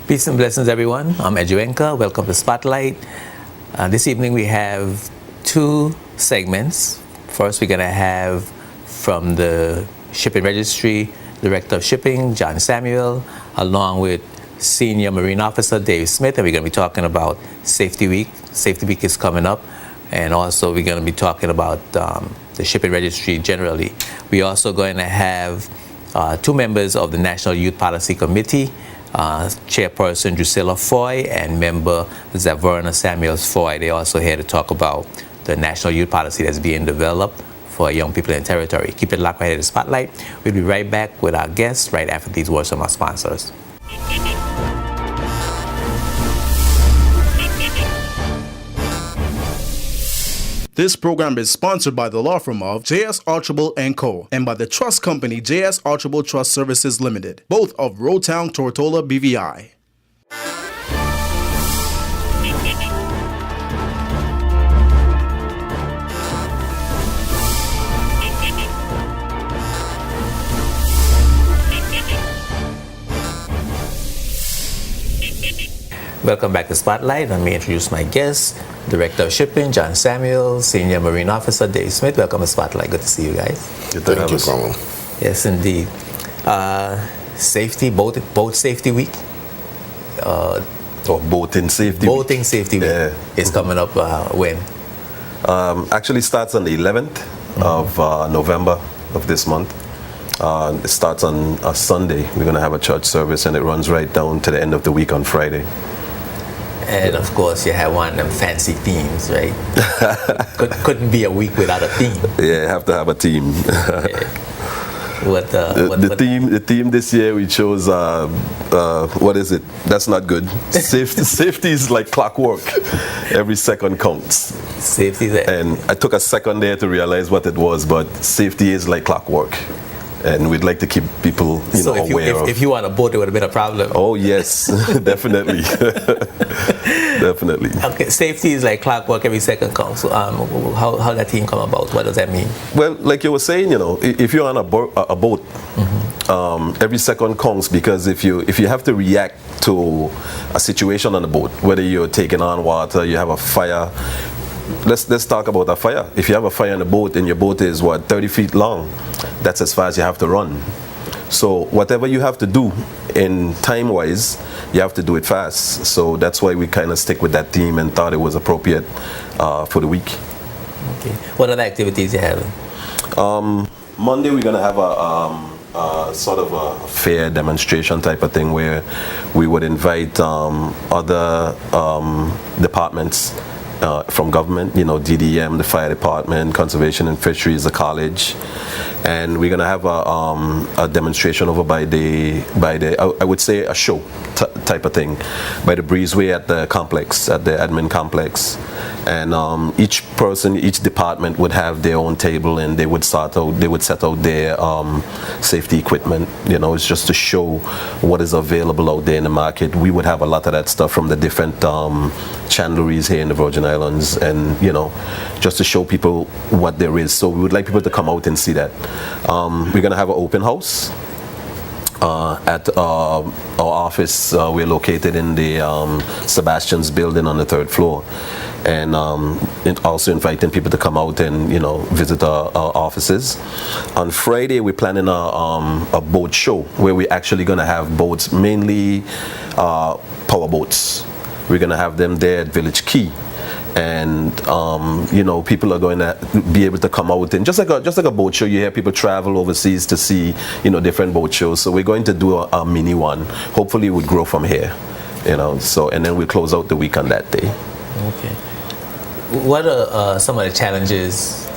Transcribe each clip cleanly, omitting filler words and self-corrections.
Peace and blessings, everyone. I'm Edjuenka. Welcome to Spotlight. This evening we have two segments. First, we're going to have from the Shipping Registry, Director of Shipping, John Samuel, along with Senior Marine Officer Dave Smith, and we're going to be talking about Safety Week. Safety Week is coming up, and also we're going to be talking about the Shipping Registry generally. We're also going to have two members of the National Youth Policy Committee, Chairperson Drusilla Foy and member Zaverna Samuels Foy. They're also here to talk about the national youth policy that's being developed for young people in the territory. Keep it locked right here to Spotlight. We'll be right back with our guests right after these words from our sponsors. This program is sponsored by the law firm of J.S. Archibald & Co. and by the trust company J.S. Archibald Trust Services Limited, both of Roadtown, Tortola, BVI. Welcome back to Spotlight. Let me introduce my guests, Director of Shipping, John Samuel, Senior Marine Officer, Dave Smith. Welcome to Spotlight. Good to see you guys. Thank you, Colin. Yes, indeed. Safety, boat safety week. Boating safety Boating safety week is coming up when? Actually starts on the 11th of November of this month. It starts on a Sunday. We're going to have a church service, and it runs right down to the end of the week on Friday. And of course, you have one of them fancy themes, right? Couldn't be a week without a theme. Yeah, have to have a theme. The theme this year we chose. What is it? That's not good. Safety is like clockwork. Every second counts. Safety. And I took a second there to realize what it was, but safety is like clockwork. And we'd like to keep people, aware of. If you want a boat, it would have been a problem. Oh yes, definitely, definitely. Okay, safety is like clockwork. Every second counts. So, how that theme come about? What does that mean? Well, like you were saying, if you're on a boat, every second counts, because if you have to react to a situation on the boat, whether you're taking on water, you have a fire. Let's talk about a fire. If you have a fire in the boat and your boat is 30 feet long, that's as far as you have to run. So whatever you have to do in time-wise, you have to do it fast. So that's why we kind of stick with that theme and thought it was appropriate for the week. Okay. What other activities you having? Monday we're gonna have a sort of a fair demonstration type of thing where we would invite other departments from government, DDM, the fire department, conservation and fisheries, the college, and we're gonna have a demonstration over by the I would say a show type of thing by the breezeway at the complex, at the admin complex, and each department would have their own table, and they would set out their safety equipment. It's just to show what is available out there in the market. We would have a lot of that stuff from the different chandleries here in the Virgin Islands, and just to show people what there is. So we would like people to come out and see that. We're gonna have an open house at our office. We're located in the Sebastian's building on the 3rd floor, and also inviting people to come out and visit our offices. On Friday we're planning a boat show where we're actually gonna have boats, mainly power boats. We're gonna have them there at Village Key, and people are going to be able to come out, and just like a boat show, you hear people travel overseas to see different boat shows. So we're going to do a mini one. Hopefully it would grow from here, so, and then we'll close out the week on that day. Okay. What are some of the challenges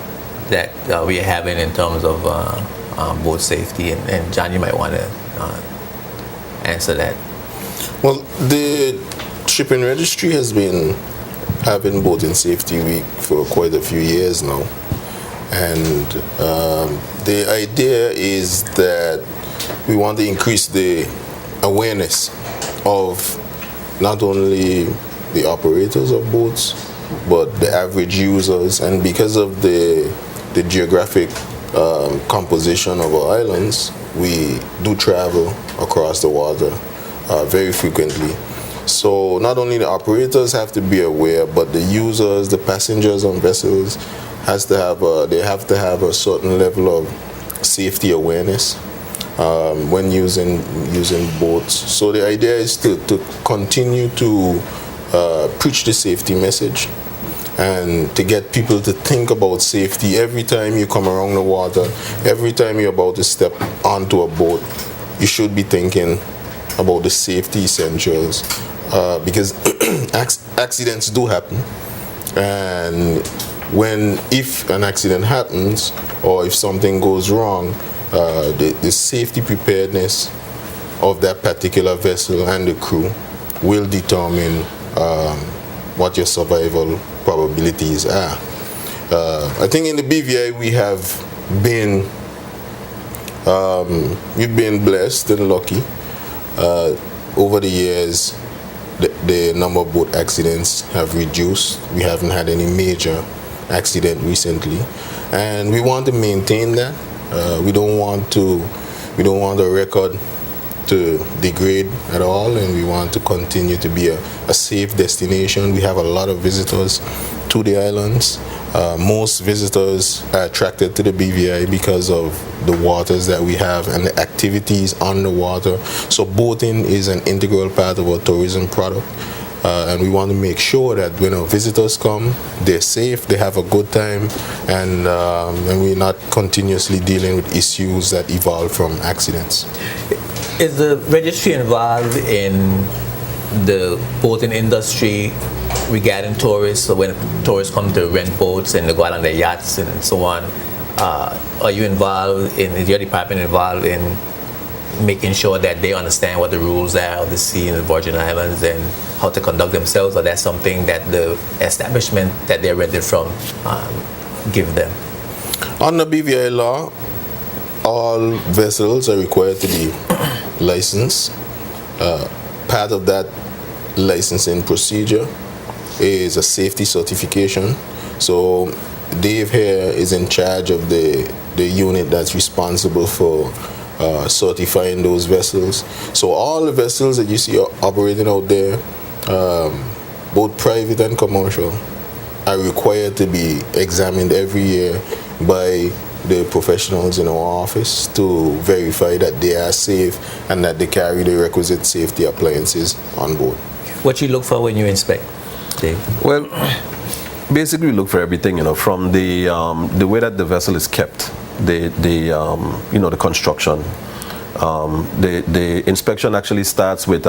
that we're having in terms of boat safety, and John, you might want to answer that. Well, the Shipping Registry has been having Boating Safety Week for quite a few years now, and the idea is that we want to increase the awareness of not only the operators of boats but the average users, and because of the geographic composition of our islands, we do travel across the water very frequently. So not only the operators have to be aware, but the users, the passengers on vessels, they have to have a certain level of safety awareness when using boats. So the idea is to continue to preach the safety message and to get people to think about safety every time you come around the water, every time you're about to step onto a boat. You should be thinking about the safety essentials because accidents do happen, and if an accident happens or if something goes wrong, the safety preparedness of that particular vessel and the crew will determine what your survival probabilities are. I think in the BVI we've been blessed and lucky. Over the years, the number of boat accidents have reduced. We haven't had any major accident recently, and we want to maintain that. We don't want the record to degrade at all, and we want to continue to be a safe destination. We have a lot of visitors to the islands. Most visitors are attracted to the BVI because of the waters that we have and the activities on the water. So boating is an integral part of our tourism product. And we want to make sure that when our visitors come, they're safe, they have a good time, and we're not continuously dealing with issues that evolve from accidents. Is the registry involved in the boating industry regarding tourists? So when tourists come to rent boats and they go out on their yachts and so on, are you involved is your department involved in making sure that they understand what the rules are of the sea in the Virgin Islands and how to conduct themselves, or that's something that the establishment that they're rented from give them? Under BVI law, all vessels are required to be licensed. Part of that licensing procedure is a safety certification. So Dave here is in charge of the unit that's responsible for certifying those vessels. So all the vessels that you see operating out there, both private and commercial, are required to be examined every year by the professionals in our office to verify that they are safe and that they carry the requisite safety appliances on board. What you look for when you inspect, Dave? Well, basically we look for everything, from the way that the vessel is kept, the construction. The inspection actually starts with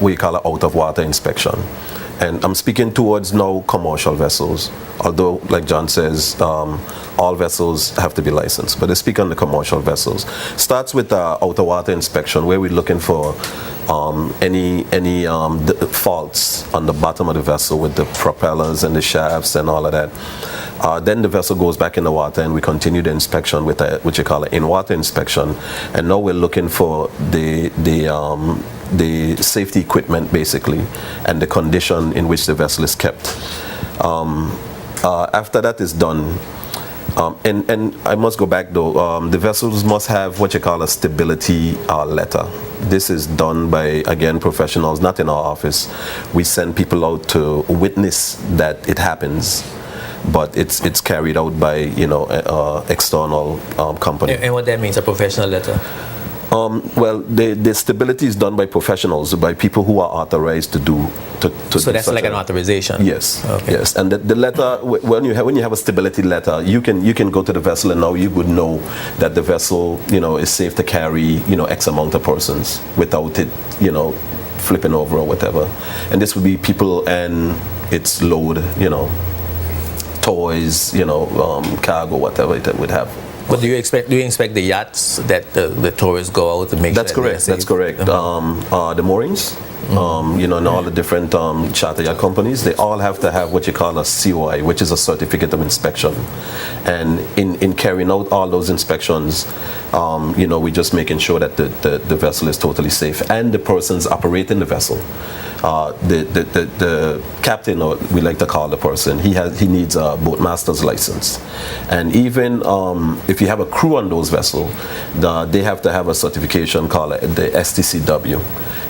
we call it out of water inspection. And I'm speaking towards now commercial vessels, although like John says, all vessels have to be licensed, but I speak on the commercial vessels. Starts with outer water inspection, where we're looking for any faults on the bottom of the vessel with the propellers and the shafts and all of that. Then the vessel goes back in the water and we continue the inspection with what you call an in-water inspection. And now we're looking for the safety equipment basically and the condition in which the vessel is kept. After that is done, and I must go back though, the vessels must have what you call a stability letter. This is done by, again, professionals, not in our office. We send people out to witness that it happens, but it's carried out by external company. And what that means, a professional letter? Well, the stability is done by professionals, by people who are authorized to do. So that's like an authorization. Yes. Okay. Yes, and the letter, when you have a stability letter, you can go to the vessel and now you would know that the vessel is safe to carry X amount of persons without it flipping over or whatever. And this would be people and its load, toys, cargo, whatever it would have. But do you inspect the yachts that the tourists go out to make That's sure correct. That's correct. The moorings. and all the different charter yacht companies, they all have to have what you call a COI, which is a certificate of inspection. And in carrying out all those inspections, we're just making sure that the vessel is totally safe and the person's operating the vessel. The captain, or we like to call the person, he needs a boatmaster's license. And even if you have a crew on those vessels, they have to have a certification called the STCW,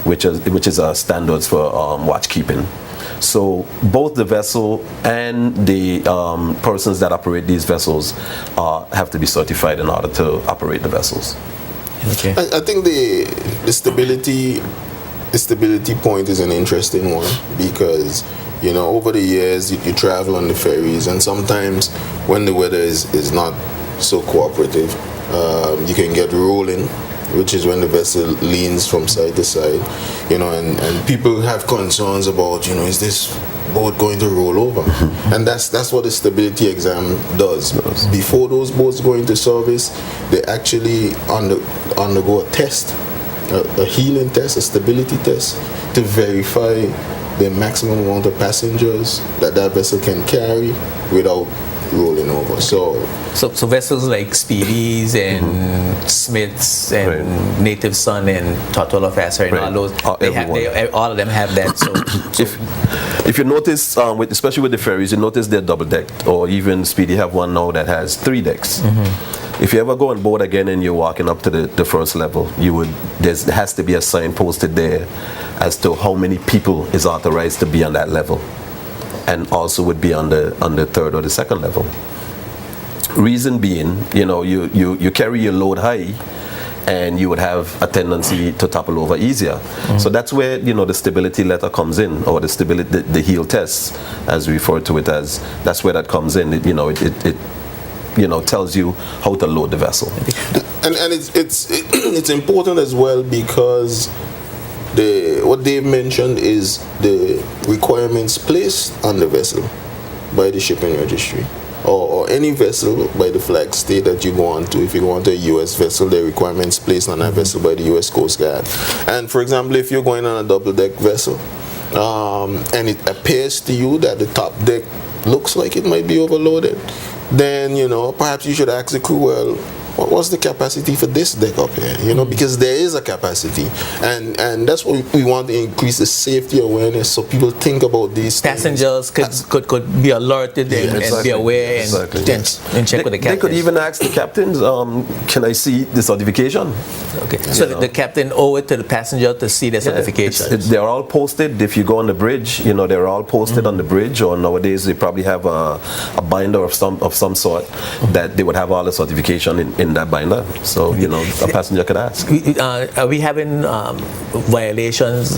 which is a standards for watchkeeping. So both the vessel and the persons that operate these vessels have to be certified in order to operate the vessels. Okay. I think the stability point is an interesting one, because over the years you travel on the ferries, and sometimes when the weather is not so cooperative, you can get rolling, which is when the vessel leans from side to side, and people have concerns about, is this boat going to roll over? And that's what the stability exam does. Before those boats go into service, they actually undergo a test, a healing test, a stability test, to verify the maximum amount of passengers that vessel can carry without rolling over. So vessels like Speedies and Smiths and Native Son and Tortola Vassar and all those, all of them have that. So if you notice, especially with the ferries, you notice they're double decked, or even Speedy have one now that has 3 decks. If you ever go on board again and you're walking up to the first level, there has to be a sign posted there as to how many people is authorized to be on that level, and also would be on the third or the second level. Reason being, you carry your load high, and you would have a tendency to topple over easier. So that's where the stability letter comes in, or the heel test, as we refer to it as. That's where that comes in. It tells you how to load the vessel. And it's important as well, because what Dave mentioned is the requirements placed on the vessel by the shipping registry, or any vessel by the flag state that you go on to. If you go on to a U.S. vessel, the requirements placed on that vessel by the U.S. Coast Guard. And for example, if you're going on a double-deck vessel, and it appears to you that the top deck looks like it might be overloaded, then perhaps you should ask the crew, well, what's the capacity for this deck up here? Because there is a capacity, and that's what we want to increase the safety awareness, so people think about these passengers could be alerted and be aware and check with the captain. They could even ask the captains, can I see the certification? Okay. So the captain owe it to the passenger to see the certification. They're all posted. If you go on the bridge, they're all posted on the bridge, or nowadays they probably have a binder of some sort that they would have all the certification in that binder. So a passenger could ask. Are we having violations?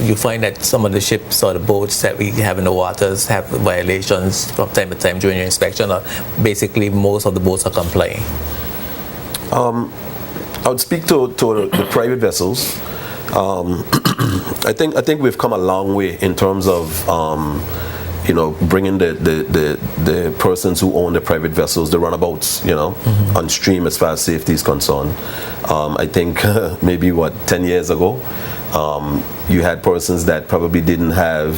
You find that some of the ships or the boats that we have in the waters have violations from time to time during your inspection, or basically most of the boats are complying? I would speak to the private vessels. I think we've come a long way in terms of bringing the persons who own the private vessels, the runabouts, on stream as far as safety is concerned. I think maybe 10 years ago, you had persons that probably didn't have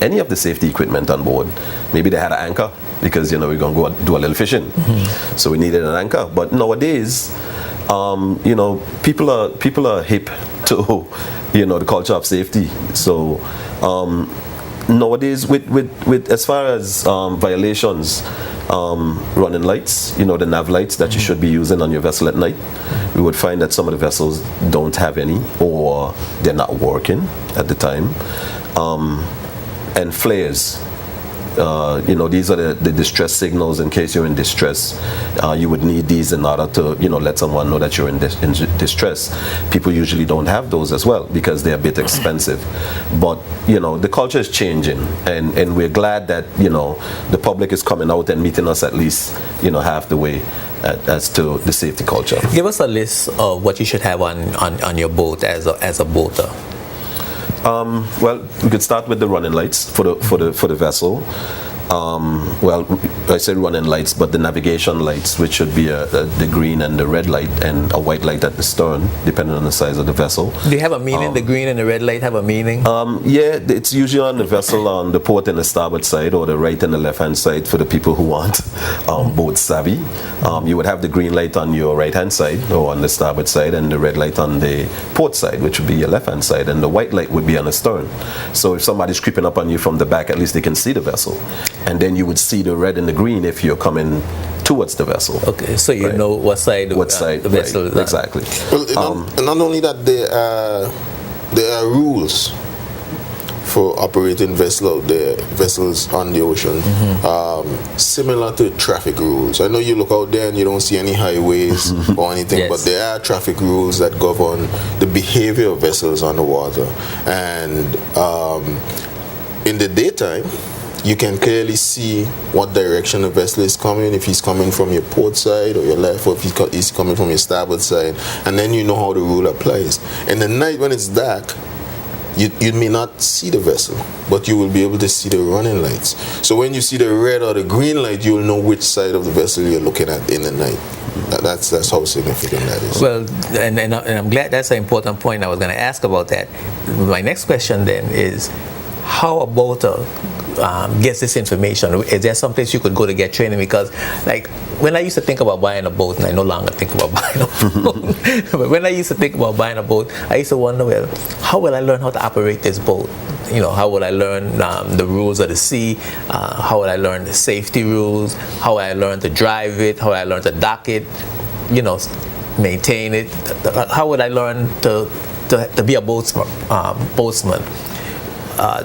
any of the safety equipment on board. Maybe they had an anchor, because we're going to go do a little fishing, so we needed an anchor. But nowadays, people are hip to the culture of safety. So nowadays, with as far as violations, running lights, the nav lights that you should be using on your vessel at night, we would find that some of the vessels don't have any, or they're not working at the time. And flares. These are the distress signals. In case you're in distress, you would need these in order to let someone know that you're in distress. People usually don't have those as well, because they're a bit expensive. But the culture is changing, and we're glad that the public is coming out and meeting us at least half the way as to the safety culture. Give us a list of what you should have on your boat as a boater. Well, we could start with the running lights for the vessel. well, I said running lights, but the navigation lights, which should be the green and the red light, and a white light at the stern, depending on the size of the vessel. Do they have a meaning? The green and the red light have a meaning? Yeah, it's usually on the vessel on the port and the starboard side, or the right and the left hand side for the people who want boat savvy. You would have the green light on your right hand side or on the starboard side, and the red light on the port side, which would be your left hand side, and the white light would be on the stern. So if somebody's creeping up on you from the back, at least they can see the vessel. And then you would see the red and the green if you're coming towards the vessel. Okay, so you know what side the vessel is on. Exactly. Well, not only that, there are rules for operating vessels on the ocean, similar to traffic rules. I know you look out there and you don't see any highways or anything, Yes. but there are traffic rules that govern the behavior of vessels on the water. And in the daytime, you can clearly see what direction the vessel is coming, if he's coming from your port side or your left, or if he's coming from your starboard side, and then you know how the rule applies. In the night when it's dark, you may not see the vessel, but you will be able to see the running lights. So when you see the red or the green light, you will know which side of the vessel you're looking at in the night. That's how significant that is. Well, and I'm glad that's an important point. I was going to ask about that. My next question then is, how a boater gets this information? Is there some place you could go to get training? Because, like, when I used to think about buying a boat, and I no longer think about buying a boat, but when I used to think about buying a boat, I used to wonder, well, how will I learn how to operate this boat? You know, how will I learn the rules of the sea? How will I learn the safety rules? How will I learn to drive it? How will I learn to dock it? You know, maintain it? How would I learn to be a boatsman?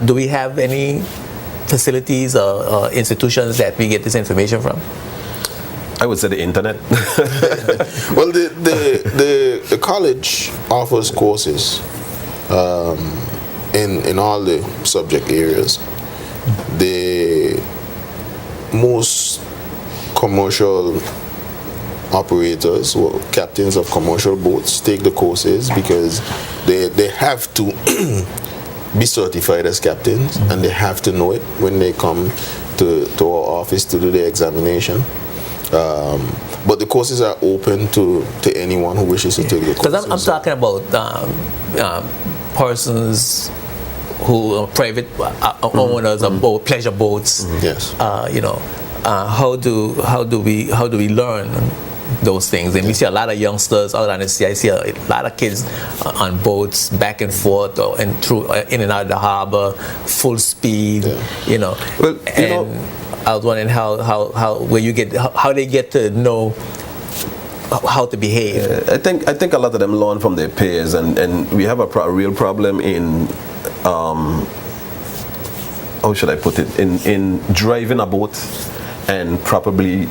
Do we have any facilities or institutions that we get this information from? I would say the internet. Well, the college offers courses in all the subject areas. The most commercial operators or captains of commercial boats take the courses because they have to be certified as captains, and they have to know it when they come to our office to do the examination. But the courses are open to anyone who wishes to take the courses. Because I'm talking about persons who are private owners of boat, pleasure boats. Yes. You know, how do we learn those things? And we see a lot of youngsters out on the sea. I see a lot of kids on boats back and forth and through in and out of the harbor, full speed. You know. Well, I was wondering how they get to know how to behave. I think a lot of them learn from their peers, and we have a real problem in how should I put it, in driving a boat and probably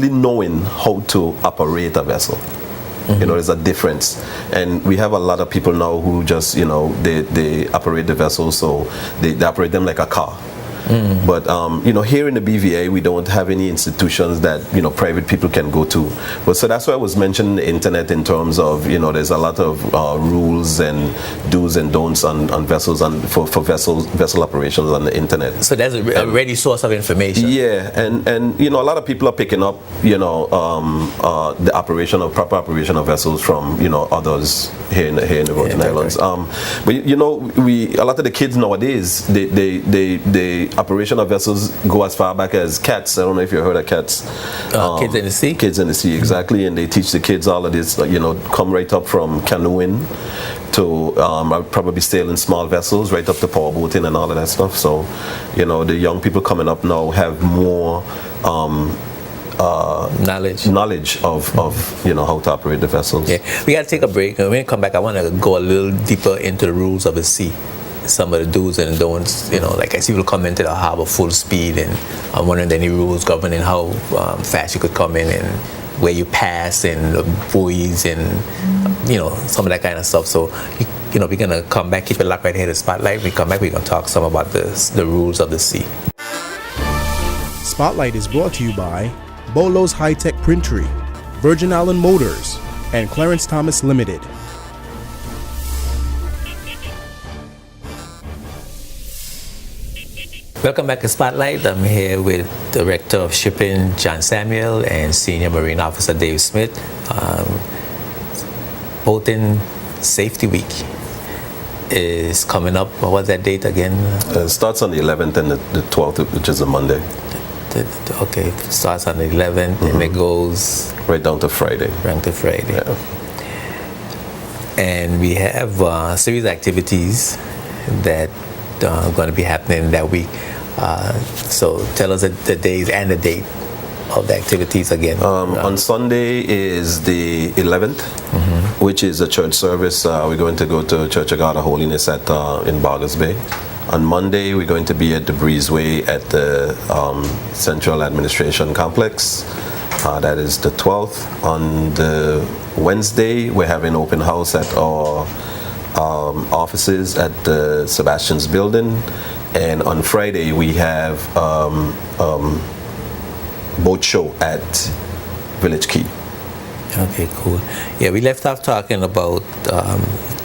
knowing how to operate a vessel. You know, there's a difference, and we have a lot of people now who just, you know, they operate the vessels, so they operate them like a car. But you know, here in the BVA, we don't have any institutions that, you know, private people can go to. But so that's why I was mentioning the internet in terms of, you know, there's a lot of rules and do's and don'ts on vessels and for vessel operations on the internet. So that's a ready source of information. Yeah, and you know, a lot of people are picking up, you know, the proper operation of vessels from, you know, others here in the Virgin Islands. But you know, a lot of the kids nowadays, they operation of vessels go as far back as CATS. I don't know if you heard of CATS. Kids in the Sea? Kids in the Sea, exactly. And they teach the kids all of this, you know, come right up from canoeing to probably sailing small vessels, right up to powerboating and all of that stuff. So, you know, the young people coming up now have more knowledge of you know, how to operate the vessels. Yeah, we got to take a break, and when we come back, I want to go a little deeper into the rules of the sea. Some of the do's and don'ts, you know, like I see people come into the harbor full speed, and I'm wondering any rules governing how fast you could come in and where you pass and the buoys and, you know, some of that kind of stuff. So, you know, we're going to come back, keep it locked right here at the Spotlight. When we come back, we're going to talk some about the rules of the sea. Spotlight is brought to you by Bolo's High-Tech Printery, Virgin Island Motors, and Clarence Thomas Limited. Welcome back to Spotlight. I'm here with Director of Shipping John Samuel and Senior Marine Officer Dave Smith. Boating Safety Week is coming up. What was that date again? It starts on the 11th and the 12th, which is a Monday. Okay, starts on the 11th and it goes right down to Friday. Yeah. And we have a series of activities that are going to be happening that week. So tell us the days and the date of the activities again. On Sunday is the 11th, which is a church service. We're going to go to Church of God of Holiness in Bargers Bay. On Monday, we're going to be at the Breezeway at the Central Administration Complex. That is the 12th. On the Wednesday, we're having open house at our offices at the Sebastian's Building. And on Friday, we have boat show at Village Key. Okay, cool. Yeah, we left off talking about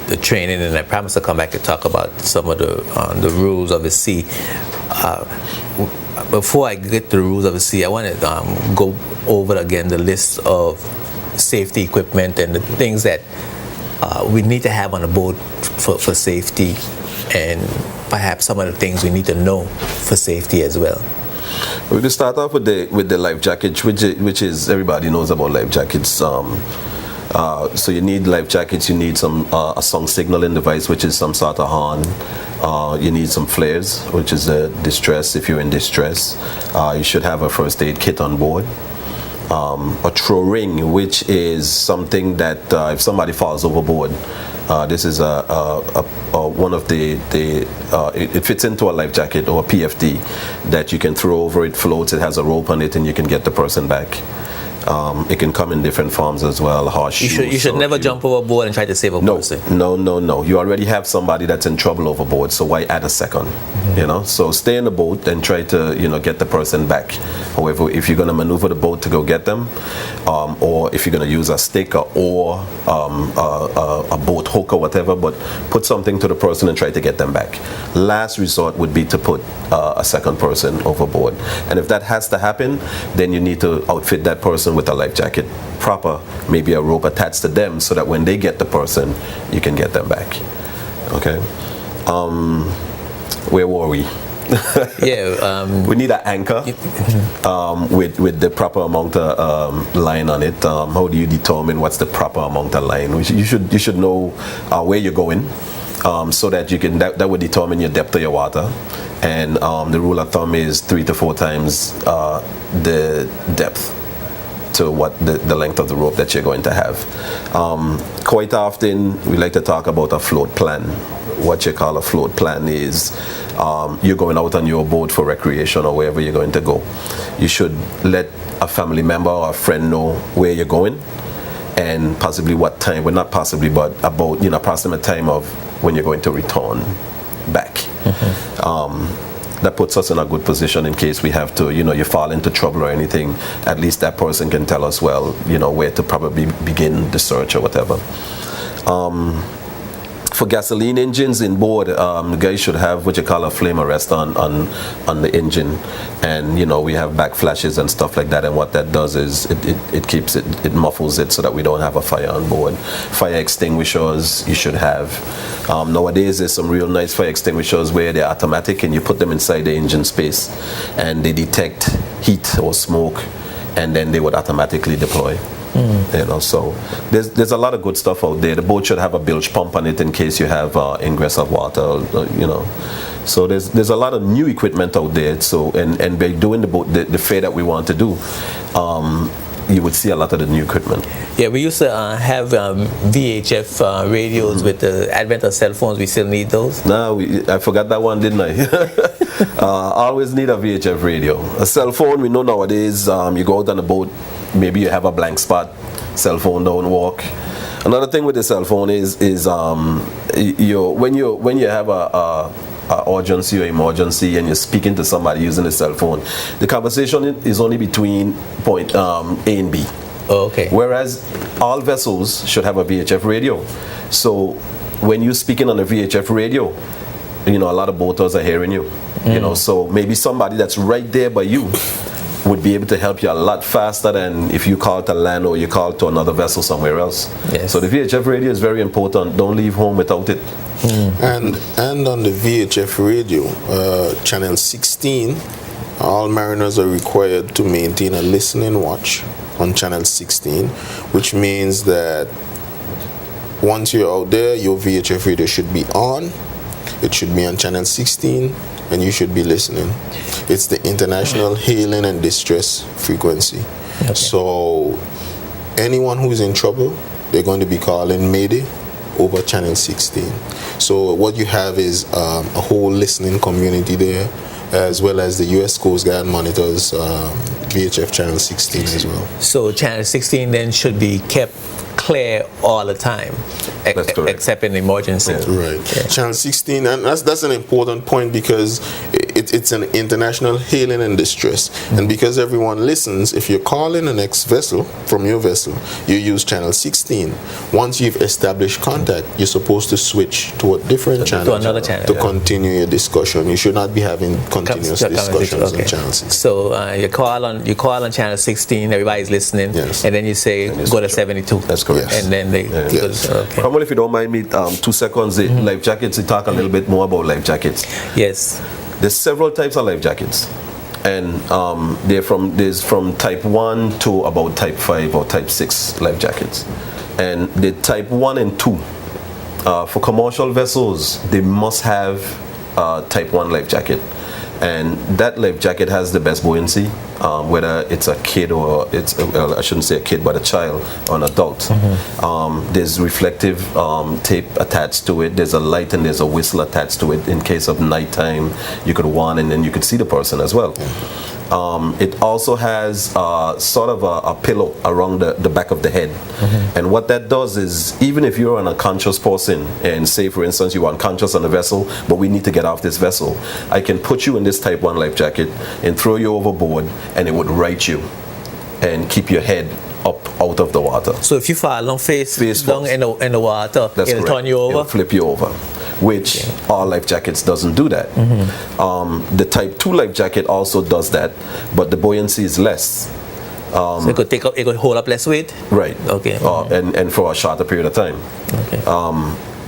the training, and I promised to come back and talk about some of the rules of the sea. Before I get to the rules of the sea, I want to go over again the list of safety equipment and the things that we need to have on a boat for safety, and perhaps some of the things we need to know for safety as well. We're going to start off with the life jacket, which is everybody knows about life jackets. So you need life jackets. You need a song signaling device, which is some sort of horn. You need some flares, which is a distress if you're in distress. You should have a first aid kit on board. A throw ring, which is something that if somebody falls overboard, this is one of it fits into a life jacket or a PFD that you can throw over. It floats. It has a rope on it, and you can get the person back. It can come in different forms as well. You should never jump overboard and try to save a person. No. You already have somebody that's in trouble overboard, so why add a second? So stay in the boat and try to get the person back. However, if you're going to maneuver the boat to go get them, or if you're going to use a stick or a boat hook or whatever, but put something to the person and try to get them back. Last resort would be to put a second person overboard, and if that has to happen, then you need to outfit that person with a life jacket proper, maybe a rope attached to them, so that when they get the person, you can get them back. Okay. Where were we? We need an anchor with the proper amount of line on it. How do you determine what's the proper amount of line? You should know where you're going, so that you can that would determine your depth of your water. And the rule of thumb is 3 to 4 times the depth to what the length of the rope that you're going to have. Quite often we like to talk about a float plan. What you call a float plan is you're going out on your boat for recreation or wherever you're going to go. You should let a family member or a friend know where you're going and possibly what time, well not possibly, but about approximate time of when you're going to return back. That puts us in a good position in case we have to, you fall into trouble or anything. At least that person can tell us, well, where to probably begin the search or whatever. For gasoline engines in board, the guys should have what you call a flame arrest on the engine, and we have back flashes and stuff like that. And what that does is it keeps it muffles it so that we don't have a fire on board. Fire extinguishers you should have. Nowadays there's some real nice fire extinguishers where they're automatic and you put them inside the engine space, and they detect heat or smoke, and then they would automatically deploy. So there's a lot of good stuff out there. The boat should have a bilge pump on it in case you have ingress of water, So there's a lot of new equipment out there. So and by doing the fair that we want to do, you would see a lot of the new equipment. Yeah, we used to have VHF radios. With the advent of cell phones. We still need those. No, I forgot that one, didn't I? Always need a VHF radio. A cell phone, we know nowadays. You go out on a boat. Maybe you have a blank spot, cell phone don't work. Another thing with the cell phone is when you have a urgency or emergency and you're speaking to somebody using a cell phone, the conversation is only between point A and B. Oh, okay. Whereas all vessels should have a VHF radio. So when you're speaking on a VHF radio, a lot of boaters are hearing you. You know, so maybe somebody that's right there by you would be able to help you a lot faster than if you call to land or you call to another vessel somewhere else. Yes. So the VHF radio is very important. Don't leave home without it. And on the VHF radio, channel 16, all mariners are required to maintain a listening watch on channel 16, which means that once you're out there, your VHF radio should be on. It should be on channel 16, and you should be listening. It's the international hailing and distress frequency. Okay. So anyone who's in trouble, they're going to be calling Mayday over channel 16. So what you have is a whole listening community there, as well as the U.S. Coast Guard monitors VHF channel 16 as well. So channel 16 then should be kept clear all the time, That's correct. except in emergency. Right. Yeah. Channel 16, and that's an important point because it's an international hailing and distress. And because everyone listens, if you're calling the next vessel from your vessel, you use channel 16. Once you've established contact, you're supposed to switch to a different channel. To another channel. To continue your discussion. You should not be having continuous discussions on channel 16. So you call on channel 16, everybody's listening, Yes. and then you say And you go to switch 72. That's correct. Yes. And then they Yes. okay. Cromwell, if you don't mind me, 2 seconds, the life jackets, we talk a little bit more about life jackets. Yes. There's several types of life jackets, and there's from type 1 to about type 5 or type 6 life jackets. And the type 1 and 2, for commercial vessels, they must have type 1 life jacket. And that life jacket has the best buoyancy, whether it's a kid or I shouldn't say a kid, but a child or an adult. There's reflective tape attached to it. There's a light and there's a whistle attached to it. In case of nighttime, you could warn and then you could see the person as well. It also has sort of a pillow around the back of the head. And what that does is, even if you're an unconscious person, and say for instance you're unconscious on the vessel, but we need to get off this vessel, I can put you in this type 1 life jacket and throw you overboard, and it would right you and keep your head up out of the water. So if you fall on face down first. in the water, That's it'll correct. turn you over. It'll flip you over, which our life jackets doesn't do that. The type 2 life jacket also does that, but the buoyancy is less. So it could hold up less weight. Right. Okay. And for a shorter period of time. Okay.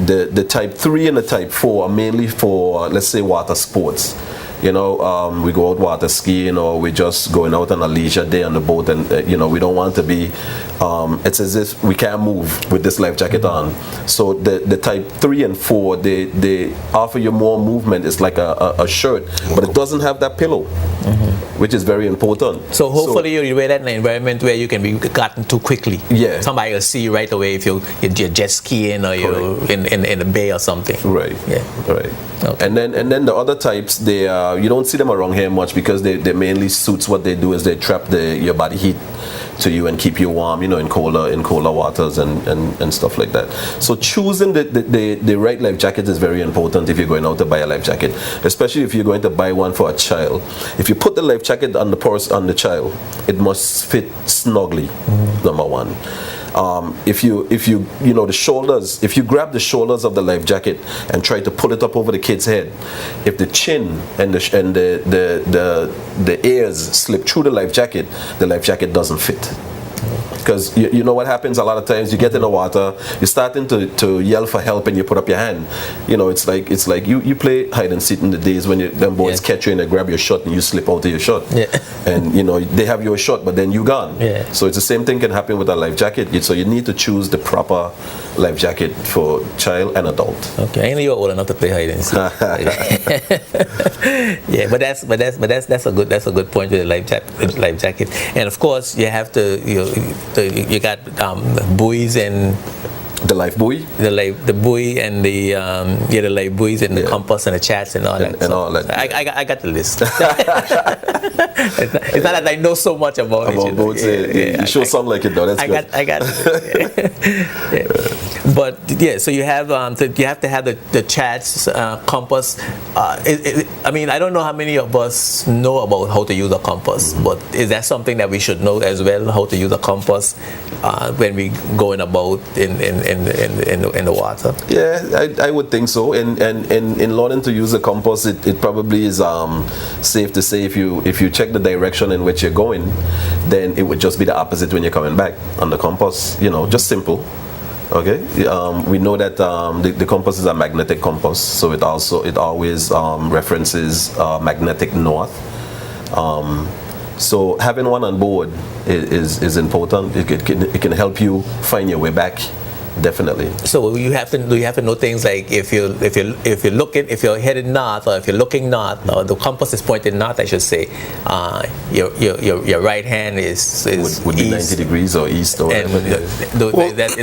The type 3 and the type 4 are mainly for, let's say, water sports. You know, we go out water skiing, or we're just going out on a leisure day on the boat, and we don't want to be. It's as if we can't move with this life jacket on. So the type 3 and 4, they offer you more movement. It's like a shirt, but it doesn't have that pillow, which is very important. So hopefully you wear that in an environment where you can be gotten to quickly. Yeah. Somebody will see you right away if you're jet skiing or you're in the bay or something. Right. Yeah. Right. Okay. And then the other types, they you don't see them around here much because they mainly suits. What they do is they trap your body heat to you and keep you warm, in colder waters and stuff like that. So choosing the right life jacket is very important if you're going out to buy a life jacket, especially if you're going to buy one for a child. If you put the life jacket on the child, it must fit snugly. Number one. If you the shoulders, if you grab the shoulders of the life jacket and try to pull it up over the kid's head, if the chin and the ears slip through the life jacket doesn't fit. Because you know what happens a lot of times, you get in the water, you're starting to yell for help, and you put up your hand. It's like you play hide and seek in the days when them boys catch you and they grab your shot and you slip out of your shot. Yeah. And they have your shot, but then you gone. Yeah. So it's the same thing can happen with a life jacket. So you need to choose the proper life jacket for child and adult. Okay, I know you're old enough to play hide and seek. Yeah, but that's a good point with the life jacket. And of course you have to you got buoys and The life buoy? the buoy and the life buoys and the compass and the chats and all that. And all that. I got the list. It's not that I know so much about it. Boats. You sure sound like it though. That's good. I got it. Yeah. But so you have to have the chats, compass. I mean, I don't know how many of us know about how to use a compass, but is that something that we should know as well, how to use a compass when we going about in in the water. Yeah, I would think so. And in learning to use a compass, it probably is safe to say if you check the direction in which you're going, then it would just be the opposite when you're coming back on the compass. Just simple. Okay. We know that the compass is a magnetic compass, so it always references magnetic north. So having one on board is important. It can help you find your way back, definitely. So do you have to know things like if you're headed north, or if you're looking north, or the compass is pointing north, I should say, your right hand is would be east, 90 degrees or east or whatever.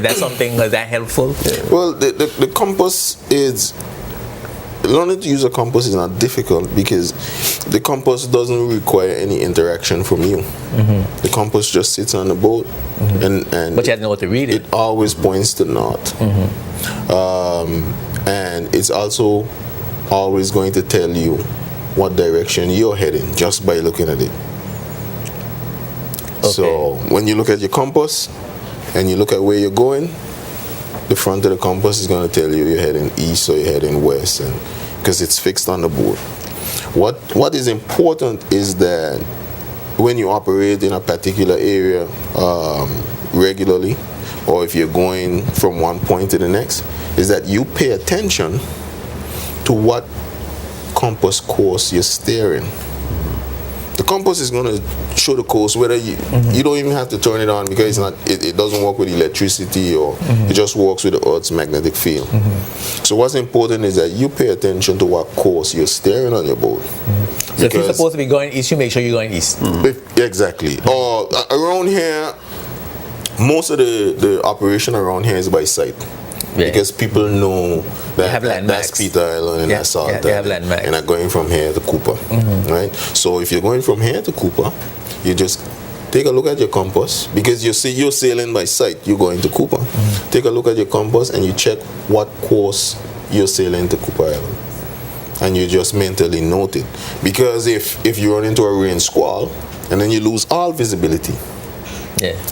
that's something that helpful. Yeah. Well, the compass is, learning to use a compass is not difficult because the compass doesn't require any interaction from you. Mm-hmm. The compass just sits on the boat, and but you have to know what to read it. It always points to north. Mm-hmm. And it's also always going to tell you what direction you're heading just by looking at it. Okay. So when you look at your compass and you look at where you're going, the front of the compass is going to tell you you're heading east or you're heading west, and because it's fixed on the board. What is important is that when you operate in a particular area regularly, or if you're going from one point to the next, is that you pay attention to what compass course you're steering. The compass is going to show the course whether you don't even have to turn it on, because it doesn't work with electricity, or it just works with the Earth's magnetic field. So what's important is that you pay attention to what course you're steering on your boat. So if you're supposed to be going east, you make sure you're going east. Exactly. Or around here, most of the operation around here is by sight. Yeah. Because people know that that's Peter Island and that's Salt Island, and are going from here to Cooper, right? So if you're going from here to Cooper, you just take a look at your compass, because you see you're sailing by sight. You're going to Cooper. Take a look at your compass and you check what course you're sailing to Cooper Island, and you just mentally note it. Because if you run into a rain squall and then you lose all visibility,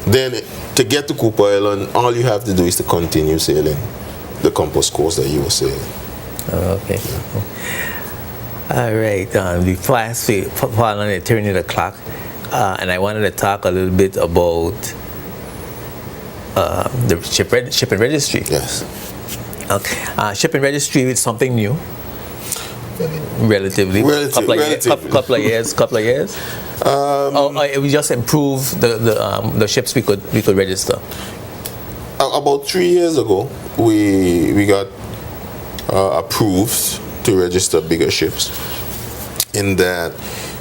then to get to Cooper Island, all you have to do is to continue sailing the compass course that you were sailing. Okay. All right. Before I ask you, turning the clock, and I wanted to talk a little bit about the shipping registry. Yes. Okay. Shipping registry is something new. Relatively. Couple of years. We just improved the ships we could register. About 3 years ago, we got approved to register bigger ships. In that,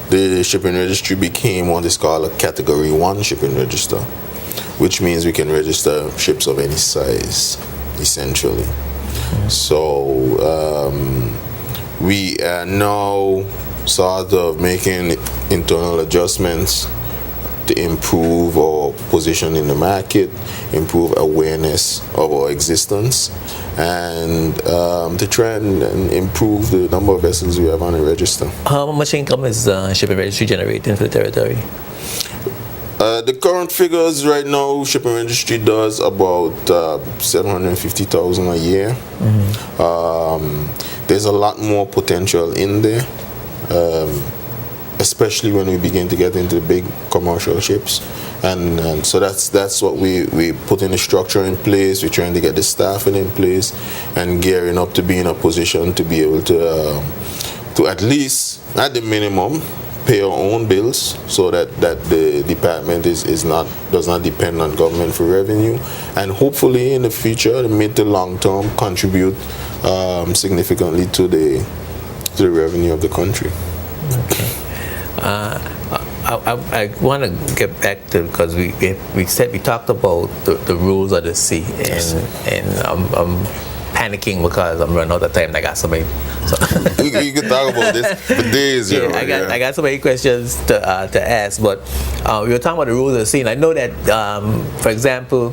the shipping registry became what is called a Category 1 shipping register, which means we can register ships of any size, essentially. So we are now sort of making internal adjustments to improve our position in the market, improve awareness of our existence, and to try and improve the number of vessels we have on the register. How much income is shipping registry generating for the territory? The current figures right now, shipping registry does about $750,000 a year. There's a lot more potential in there, especially when we begin to get into the big commercial ships, and so that's what we put in the structure in place. We're trying to get the staffing in place and gearing up to be in a position to be able to at least, at the minimum, pay our own bills, so that the department does not depend on government for revenue, and hopefully in the future, the mid to long term, contribute significantly to the revenue of the country. Okay. I want to get back to, because we talked about the rules of the sea, and I'm panicking because I'm running out of time. I got so many. So you can talk about this for days. I got so many questions to ask, but we were talking about the rules of the sea. And I know that, for example,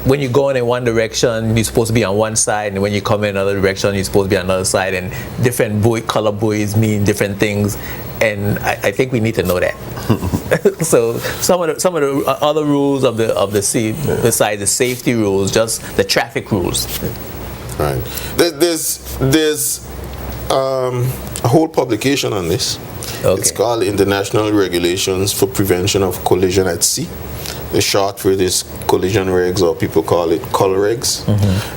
when you're going in one direction, you're supposed to be on one side, and when you come in another direction, you're supposed to be on another side, and different color buoys mean different things. and I think we need to know that. So some of the other rules of the sea, besides the safety rules, just the traffic rules. Right. There's a whole publication on this. Okay. It's called International Regulations for Prevention of Collision at Sea. The short for this collision regs, or people call it color regs.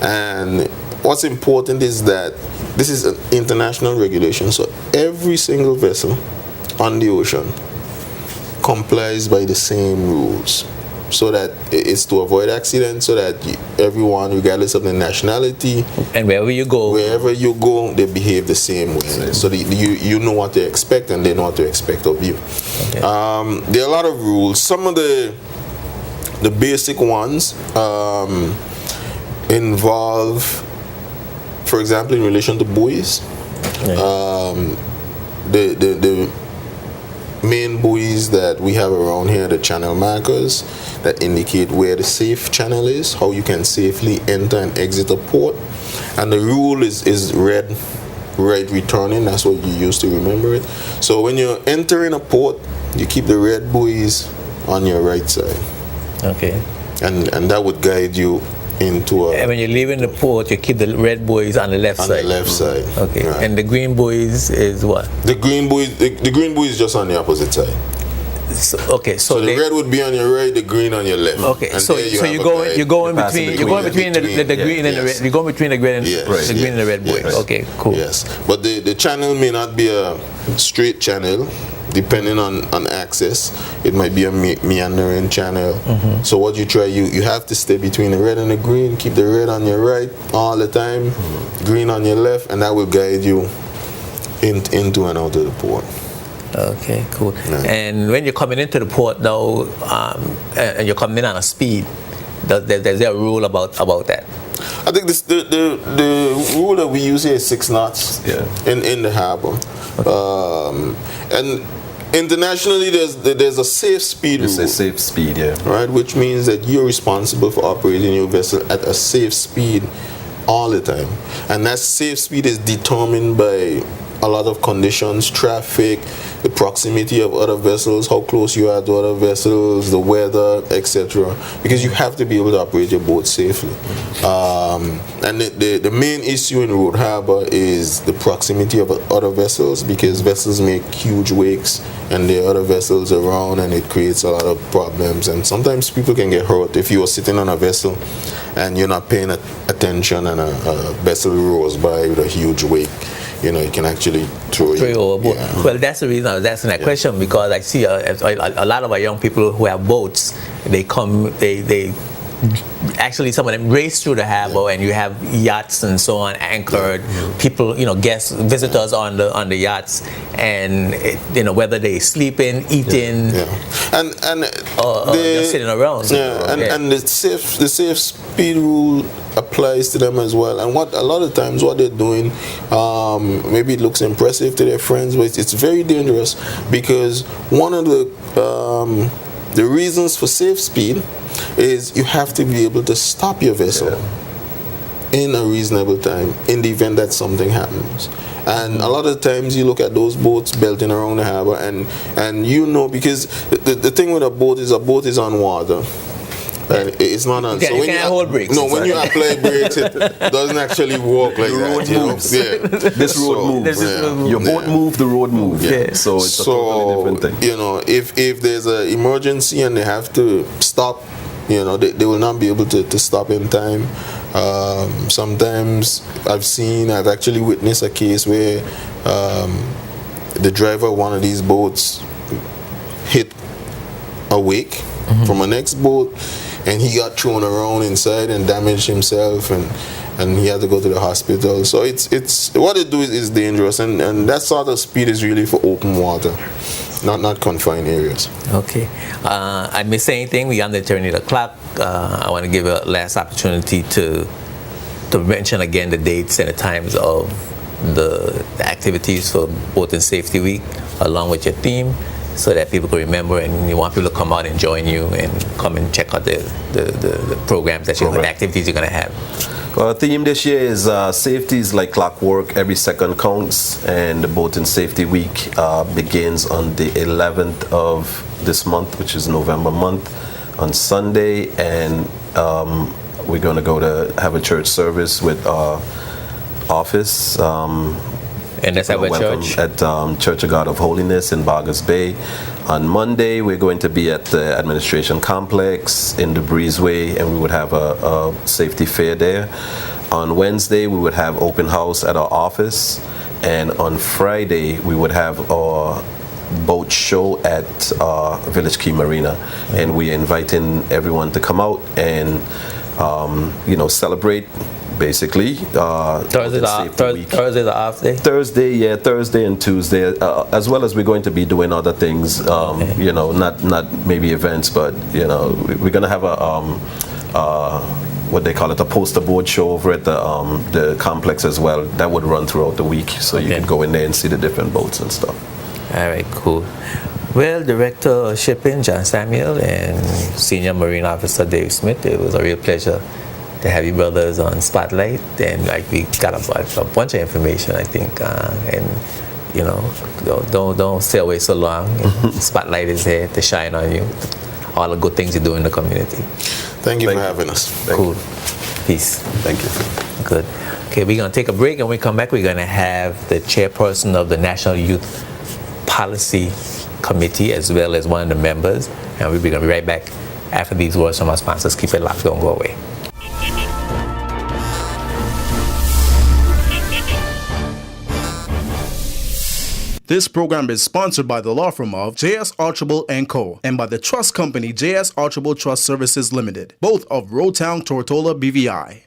And what's important is that this is an international regulation, so every single vessel on the ocean complies by the same rules, so that it's to avoid accidents, so that everyone, regardless of the nationality, And wherever you go, they behave the same way. So you know what to expect, and they know what to expect of you. Okay. There are a lot of rules. Some of the basic ones involve, for example, in relation to buoys, the main buoys that we have around here, the channel markers that indicate where the safe channel is, how you can safely enter and exit a port. And the rule is red, right returning. That's what you use to remember it. So when you're entering a port, you keep the red buoys on your right side. okay. And that would guide you into And when you're leaving the port, you keep the red buoys on the left on side. the left side. Okay. Right. And the green buoys is what? The green buoy is just on the opposite side. So So the they, red would be on your right, the green on your left. okay. And So there so have you a go guide. you go in You're passing between you go in between the green and the red. Yes. You go between the green and Yes, the green and the red buoy. yes. Okay. Cool. Yes, but the channel may not be a straight channel, depending on access. It might be a meandering channel. So what you try, you have to stay between the red and the green. Keep the red on your right all the time, green on your left, and that will guide you into and out of the port. Okay, cool. Yeah. And when you're coming into the port, though, and you're coming in on a speed, there's there a rule about that? I think the rule that we use here is 6 knots in the harbor. And internationally, there's a safe speed It's rule. a safe speed, yeah. Right, which means that you're responsible for operating your vessel at a safe speed all the time. And that safe speed is determined by a lot of conditions: traffic, the proximity of other vessels, how close you are to other vessels, the weather, etc. Because you have to be able to operate your boat safely. And the main issue in Road Harbor is the proximity of other vessels, because vessels make huge wakes and there are other vessels around, and it creates a lot of problems. And sometimes people can get hurt if you are sitting on a vessel and you're not paying attention, and a vessel roars by with a huge wake. You know, it can actually throw you overboard. Yeah. Well, that's the reason I was asking that question, because I see a lot of our young people who have boats. They come, they actually, some of them race through the harbor, and you have yachts and so on anchored. People, guests, visitors on the yachts, and whether they sleeping, eating, and or just sitting around. And the safe speed rule applies to them as well. And what a lot of times what they're doing, maybe it looks impressive to their friends, but it's very dangerous, because one of the reasons for safe speed is you have to be able to stop your vessel in a reasonable time in the event that something happens. And a lot of times you look at those boats belting around the harbor, and because the thing with a boat is on water. And it's not on. So when you hold brakes. No, when you apply brakes, it doesn't actually work like The road that. moves. Yeah. This road moves. Your boat moves, the road moves. Yeah. So it's a totally different thing. If there's an emergency and they have to stop, they will not be able to stop in time. Sometimes I've actually witnessed a case where the driver of one of these boats hit a wake from a next boat, and he got thrown around inside and damaged himself, and he had to go to the hospital. So it's what it do is dangerous, and that sort of speed is really for open water, not confined areas. Okay. I missed anything? We under turning the clock. I want to give a last opportunity to mention again the dates and the times of the activities for Boat and Safety Week, along with your theme, so that people can remember, and you want people to come out and join you and come and check out the programs that you're, the activities you're going to have. Well, the theme this year is safety is like clockwork, every second counts, and the Boating Safety Week begins on the 11th of this month, which is November month, on Sunday, and we're going to go to have a church service with our office. And that's at what church? At Church of God of Holiness in Bargers Bay. On Monday, we're going to be at the administration complex in the Breezeway, and we would have a safety fair there. On Wednesday, we would have open house at our office, and on Friday, we would have our boat show at Village Key Marina, and we're inviting everyone to come out and celebrate. Basically, Thursday's the off day. Thursday and Tuesday, as well as we're going to be doing other things. Not maybe events, but we're going to have a what they call it, a poster board show over at the complex as well. That would run throughout the week, so you can go in there and see the different boats and stuff. All right, cool. Well, Director of Shipping John Samuel and Senior Marine Officer Dave Smith, it was a real pleasure to have you brothers on Spotlight, and we got a bunch of information, I think, and don't stay away so long. Spotlight is here to shine on you, all the good things you do in the community. Thank you for having us. Cool. Peace. Thank you. Good. Okay, we're going to take a break, and when we come back, we're going to have the chairperson of the National Youth Policy Committee as well as one of the members, and we'll be going to be right back after these words from our sponsors. Keep it locked, don't go away. This program is sponsored by the law firm of J.S. Archibald & Co. and by the trust company J.S. Archibald Trust Services Limited, both of Rotown, Tortola, BVI.